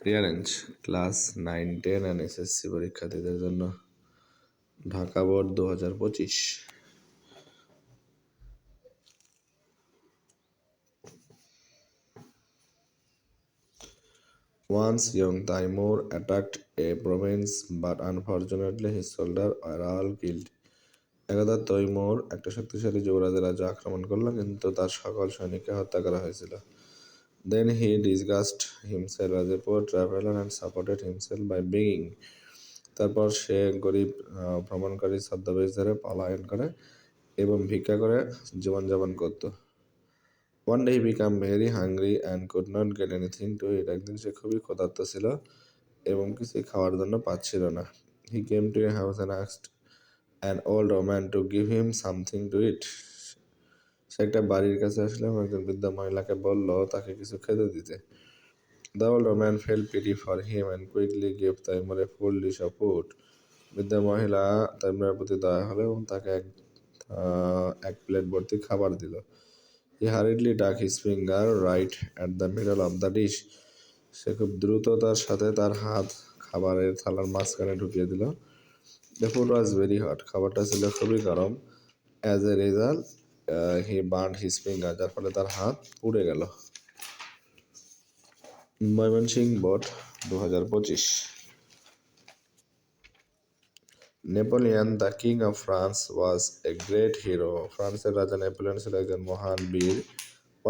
Rearrange class 9, 10 and SSC পরীক্ষার্থীদের জন্য Dhaka board 2025। Once young Taimur attacked a province, but unfortunately his soldiers were all killed. একদা তৈমুর একটা শক্তিশালী যুবরাজের রাজ্য আক্রমণ করল, কিন্তু তার সকল সৈনিককে হত্যা করা হয়েছিল। Then he disguised himself as a poor traveler and supported himself by begging. তারপর সে গরিব ভ্রমণকারী ছদ্মবেশ ধরে পলায়ন করে এবং ভিক্ষা করে জীবনযাপন করত। One day he became very hungry and could not get anything to eat. একদিন সে খুবই ক্ষুধার্ত ছিল এবং কিছুই খাওয়ার জন্য পাচ্ছিল না। He came to a house and asked an old woman to give him something to eat. সে একটা বাড়ির কাছে আসলে এবং একজন বৃদ্ধ মহিলাকে বলল তাকে কিছু খেতে দিতে। The old woman felt pity for him and quickly gave Taimur a full dish of food. বৃদ্ধ মহিলা তাইমুরের প্রতি দয়া হলো এবং তাকে এক প্লেট ভর্তি খাবার দিল। He hurriedly dug his finger right at the middle of the dish. সে খুব দ্রুততার সাথে তার হাত খাবারের থালার মাঝখানে ঢুকিয়ে দিল। The food was very hot. খাবারটা ছিল খুবই গরম। As a result, he burned his finger. যার ফলে তার হাত পুড়ে গেল। Mymensingh board 2025। Napoleon the king of France was a great hero. ফ্রান্সের রাজা নেপোলিয়ন ছিল একজন মহান বীর।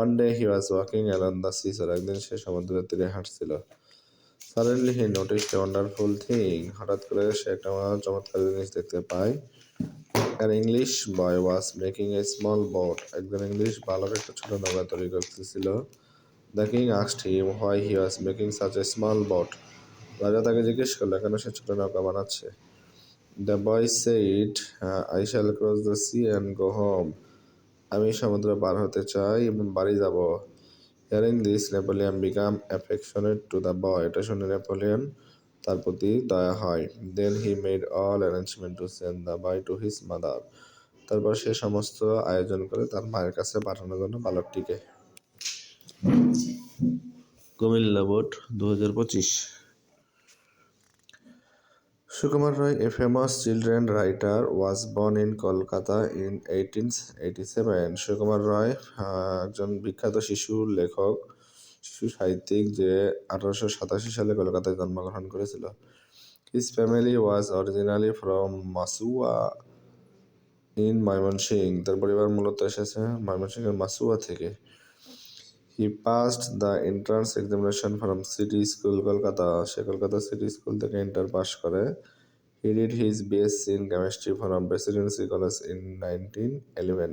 One day he was walking along the seashore. একদিন সে সমুদ্রের তীরে হাঁটছিল। Suddenly he noticed a wonderful thing. হঠাৎ করে সে একটা চমৎকার জিনিস দেখতে পায়। An English boy was making a small boat. একজন ইংলিশ বালক একটা ছোট নৌকা তৈরি করতেছিল। The king asked him why he was making such a small boat. রাজা তাকে জিজ্ঞেস করলো কেন সে ছোট নৌকা বানাচ্ছে। The boy said, I shall cross the sea and go home. আমি সমুদ্র পার হতে চাই এবং বাড়ি যাব। Hearing this, Napoleon became affectionate to the boy. এটা শুনে নেপোলিয়ন তার প্রতি দয়া হয়। Then he made all arrangement to send the boy to his mother. তারপর সে সমস্ত আয়োজন করে তার মায়ের কাছে পাঠানোর জন্য বালকটিকে। Comilla board 2025। Sukumar Roy, a famous children writer, was born in Kolkata in 1887. Sukumar রয় একজন বিখ্যাত শিশু লেখক, শিশু সাহিত্যিক যে 1887 সালে কলকাতায় জন্মগ্রহণ করেছিল। His family was originally from Masua in Mymensingh. তার পরিবার মূলত এসেছে ময়মনসিংহের মাসুয়া থেকে। He passed the entrance examination from City School, Kolkata. Say Kolkata city school থেকে ইন্টার পাস করে। He did his BSc in chemistry from Presidency College in 1911.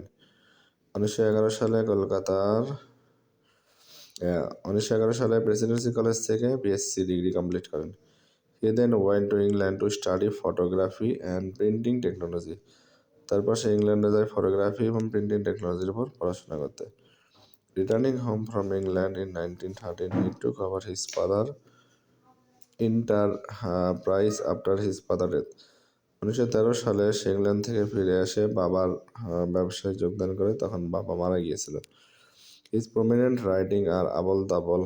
1911 সালে Presidency college থেকে বিএসসি ডিগ্রি কমপ্লিট করেন। He then went to England to study photography and printing technology. তারপর সে ইংল্যান্ডে যায় photography এবং printing টেকনোলজির উপর পড়াশোনা করতে। Returning home from England in 1913, he took over his father's enterprise after his father's death. 1913 সালে সে ইংল্যান্ড থেকে ফিরে এসে বাবার ব্যবসায় যোগদান করে, তখন বাবা মারা গিয়েছিল। His prominent writing are আবল তাবল,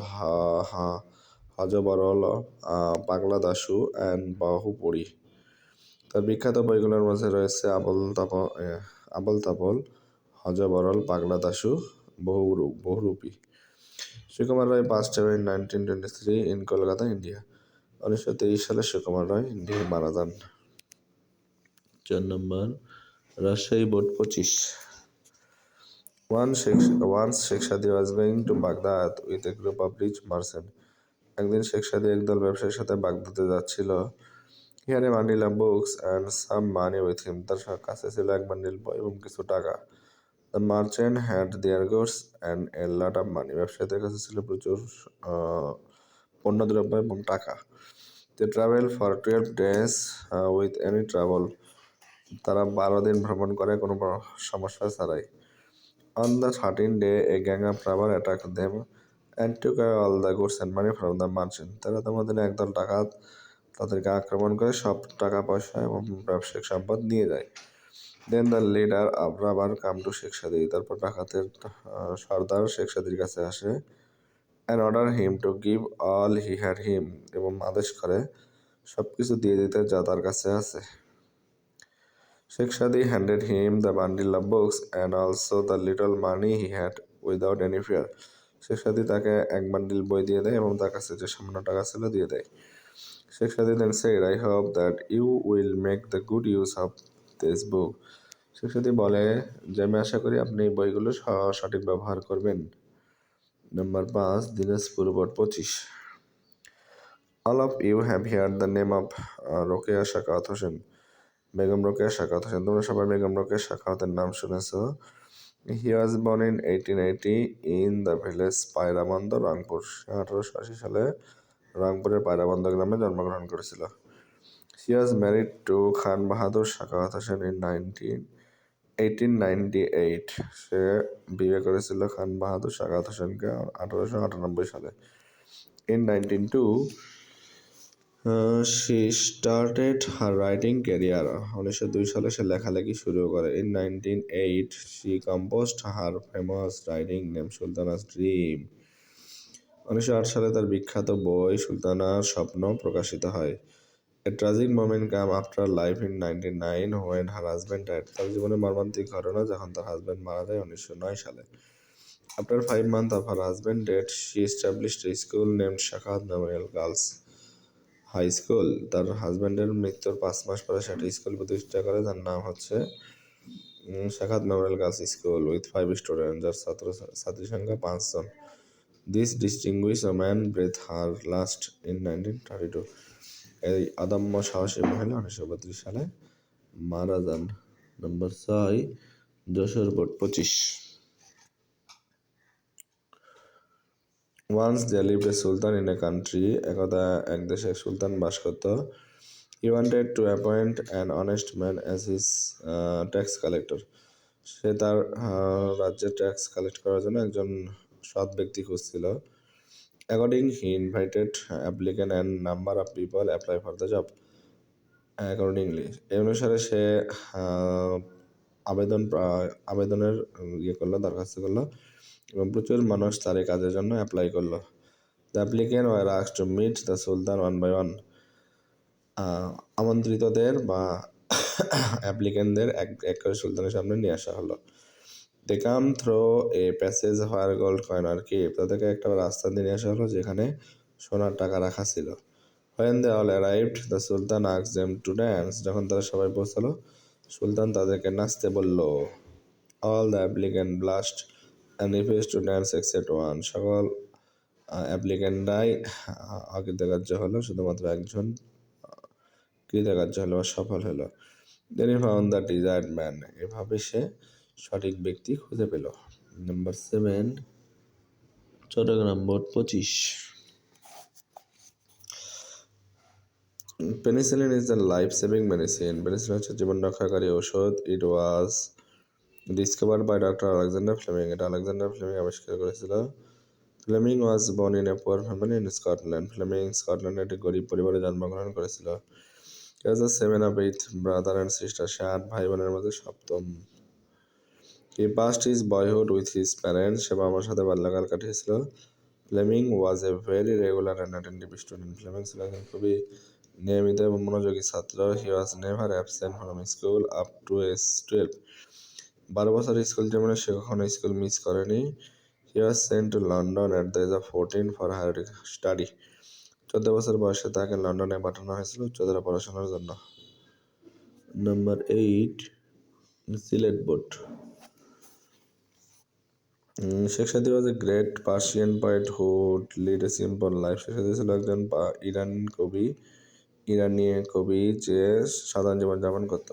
হযবরল, পাগলা দাশু and বাহুপরী। তার বিখ্যাত বইগুলোর মধ্যে রয়েছে আবল তাবল, হযবরল, পাগলা দাশু, বহুরূপী। Sukumar Ray passed away in 1923 in Kolkata, India. 1923 সালে সুকুমার রায় ইন্ডিয়ায় মারা যান। 4 নম্বর Rajshahi board 25। Once Sheikh Shadi was going to Baghdad with a group of rich merchants. একদিন শেখ সাদি একদল ব্যবসায়ীর সাথে বাগদাদে যাচ্ছিল। He had a bundle of books and some money with him. তার কাছে ছিল এক বান্ডিল বই এবং কিছু টাকা। The merchant had their goods and a lot of money. ব্যবসায়ীদের কাছে ছিল প্রচুর পণ্যদ্রব্য এবং টাকা। They traveled for 12 days with any trouble. তারা 12 দিন ভ্রমণ করে কোনো সমস্যা ছাড়াই। On the 13th day, a gang of robbers attacked them and took away all the goods and money from the merchant. তারা তোমাদের একদল ডাকাত তাদেরকে আক্রমণ করে সব টাকা পয়সা এবং ব্যবসায়িক সম্পদ নিয়ে যায়। Then the leader of robbers come to Sheikh Shadi. তারপর ডাকাতের সর্দার শেখ সাদির কাছে আসে। and order him to give all he had him, এবং আদেশ করে সব কিছু দিয়ে দিতে যা তার কাছে আছে। Sheikh Shadi handed him the bundle of books and also the little money he had without any fear. Sheikh সাদি তাকে এক বান্ডিল বই দিয়ে দেয় এবং তার কাছে যে সামান্য টাকা ছিল দিয়ে দেয়। শেখ সাদি then said, I hope that you will make the good use of this book. Sheikh সাদি বলে যে আমি আশা করি আপনি এই বইগুলো সঠিক ব্যবহার করবেন। Number 5, Dinajpur board 25। All of you have heard the name of Rokeya Sakhawat Hossain, Begum Rokeya Sakhawat Hossain. তোমরা সবাই বেগম রোকেয়া সাখাওয়াতের নাম শুনেছো। He was born in 1880 in the village Pairaband, Rangpur. 1880 সালে রংপুরের পায়রাবন্দ গ্রামে জন্মগ্রহণ করেছিল। She was married to Khan Bahadur Sakhawat Hossain in 1898। সে বিয়ে করেছিল খান বাহাদুর সাখাওয়াত হোসেনকে 1898 সালে। In 1902 she started her writing career। 1902 সালে সে লেখালেখি শুরু করে। In 1908 she composed her famous writing name সুলতানা's Dream। 1908 সালে তার বিখ্যাত বই সুলতানার স্বপ্ন প্রকাশিত হয়। A tragic moment came after life in 1909 when her husband died। তার জীবনে মর্মান্তিক ঘটনা যখন তার হাজবেন্ড মারা যায় 1909 সালে। After 5 months of her husband's death, she established a school named Shakhat Memorial Girls high school. তার হাজব্যান্ডের মৃত্যুর 5 মাস পরে সেটা স্কুল প্রতিষ্ঠা করে, যার নাম হচ্ছে Sakhawat memorial girls school with 5 student, যার ছাত্রী সংখ্যা 5 জন। This distinguish man breath her last in 1932। এই অদম্য সাহসী মহিলা 1932 সালে মারা যান। নম্বর 6, Jessore board 25। Once there lived a sultan in a country। একদা এক দেশে সুলতান বাস করত। He wanted to appoint an honest man as his tax collector। সে তার রাজ্যের ট্যাক্স কালেক্ট করার জন্য একজন সৎ ব্যক্তি খুঁজছিল। According he invited applicant and number of people apply for the job accordingly। এই অনুসারে সে আবেদনের করলো, দরখাস্ত করলো এবং প্রচুর মানুষ তার এই কাজের জন্য অ্যাপ্লাই করলো। The applicant were asked to meet the sultan one by one। আমন্ত্রিতদের বা অ্যাপ্লিকেন্টদের এক করে সুলতানের সামনে নিয়ে আসা হলো। They come through a passage where gold coin are kept। তাদেরকে একটা রাস্তা দিয়ে নিয়ে আসা হলো যেখানে সোনার টাকা রাখা ছিল। When they all arrived, the sultan asked them to dance। যখন তারা সবাই পৌঁছালো, সুলতান তাদেরকে নাচতে বলল। All the applicant blushed and refused to dance except one। সকল অ্যাপ্লিকেন্টরাই অকৃতকার্য হলো, শুধুমাত্র একজন কৃতকার্য হলো বা সফল হলো। Then he found the desired man। এভাবে সে সঠিক ব্যক্তি খুঁজে পেল। Number 7, Chittagong board 25। Penicillin is the life saving medicine. Penicillin হচ্ছে জীবন রক্ষাকারী ঔষধ। It was discovered by doctor Alexander Fleming. এটা আলেকজান্ডার ফ্লেমিং আবিষ্কার করেছিল। Fleming was born in a poor family in Scotland. Fleming স্কটল্যান্ডে একটি গরিব পরিবারে জন্মগ্রহণ করেছিল। He was the 7 of 8 brother and sister। সে 8 ভাই বোনের মধ্যে সপ্তম। He passed his boyhood with his parents। সে বাবার সাথে বাল্যকাল কাটিয়েছিল। Fleming was a very regular and attentive student. Fleming ছিল একজন খুবই নিয়মিত এবং মনোযোগী ছাত্র। He was never absent from school up to age 12। 12 বছর স্কুল জীবনে সে কখনো স্কুল মিস করেনি। He was sent to London at the age of 14 for higher study. 14 বছর বয়সে তাকে লন্ডনে পাঠানো হয়েছিল উচ্চতর পড়াশোনার জন্য। Number 8, Sylhet board. Sheikh Saadi was a great Persian poet who led a simple life. Sheikh Saadi ছিল একজন ইরানি কবি যে সাধারণ জীবনযাপন করত।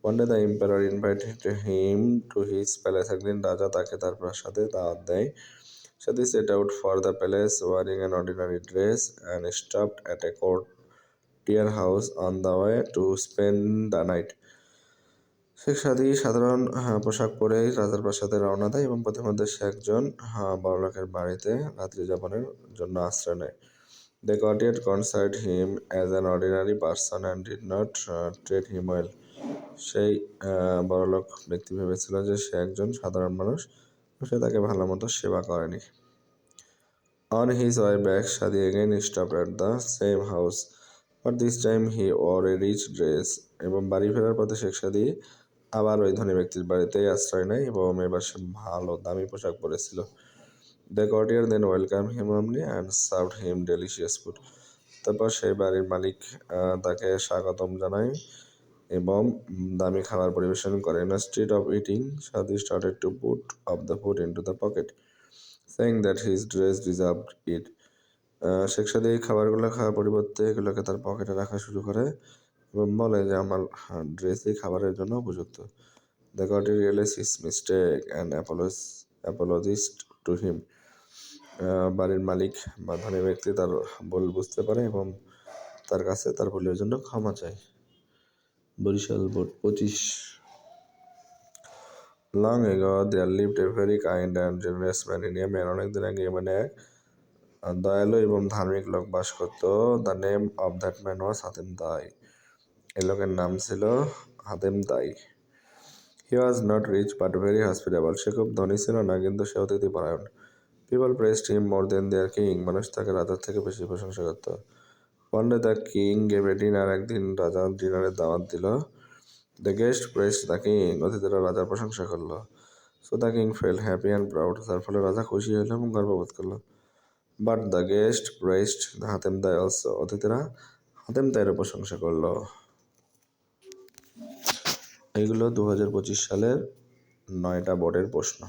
One day the emperor invited him to his palace। একদিন রাজা তাকে তার প্রাসাদে দাওয়াত দেয়। সাদি set out for the palace wearing an ordinary dress and stopped at a courtier house on the way to spend the night। Sheikh সাদি সাধারণ পোশাক পরে রাজার প্রাসাদে রওনা দেয় এবং পথিমধ্যে সে একজন বড়লোকের বাড়িতে রাত্রি যাপনের জন্য আশ্রয় নেয়। The courtier considered him as an ordinary person and did not treat him well। সেই বড়লোক ব্যক্তি ভেবেছিল যে সে একজন সাধারণ মানুষ, সে তাকে ভালো মতো সেবা করেনি। On his way back, Shadi again stopped at the same house, but this time he wore a rich dress. এবং বাড়ি ফেরার পথে শেখ সাদি আবার ওই ধনী ব্যক্তির বাড়িতেই আশ্রয় নেয় এবং এবার সে ভালো দামি পোশাক পরেছিল। The courtier then welcomed him warmly and served him delicious food. তারপর সেই বাড়ির মালিক তাকে স্বাগতম জানায় এবং দামি খাবার পরিবেশন করে। Instead of eating, Shadi started to put up the food into the pocket, saying that his dress deserved it. Sheikh সাদি এই খাবারগুলো খাওয়ার পরিবর্তে এগুলোকে তার পকেটে রাখা শুরু করে এবং বলে যে আমার ড্রেসই খাবারের জন্য উপযুক্ত। The courtier realized his mistake and apologized to him. বাড়ির মালিক বা ধনী ব্যক্তি তার ভুল বুঝতে পারে এবং তার কাছে তার ভুলের জন্য ক্ষমা চায়। Barishal board 25। Long ago there lived a very kind and generous man in Yemen. অনেকদিন আগে ইয়েমেনে এক দয়ালু এবং ধার্মিক লোক বাস করত। The name of that man was Hatem Tai. এই লোকের নাম ছিল Hatem Tai. He was not rich but very hospitable. সে খুব ধনী ছিল না, কিন্তু সে অতিথি পরায়ণ। People praised him more than their king. মানুষ তাকে রাজার থেকে বেশি প্রশংসা করত। One day the king gave a dinner. একদিন রাজা ডিনারের দাওয়াত দিল। The guest praised the king. অতিথিরা রাজার প্রশংসা করলো। So the king felt happy and proud. তার ফলে রাজা খুশি হলো এবং গর্ববোধ করলো। But the guest pressed Hatim Tai also. অতিথিরা হাতেম তাইয়েরও প্রশংসা করলো। এইগুলো 2025 সালের 9টা বোর্ডের প্রশ্ন।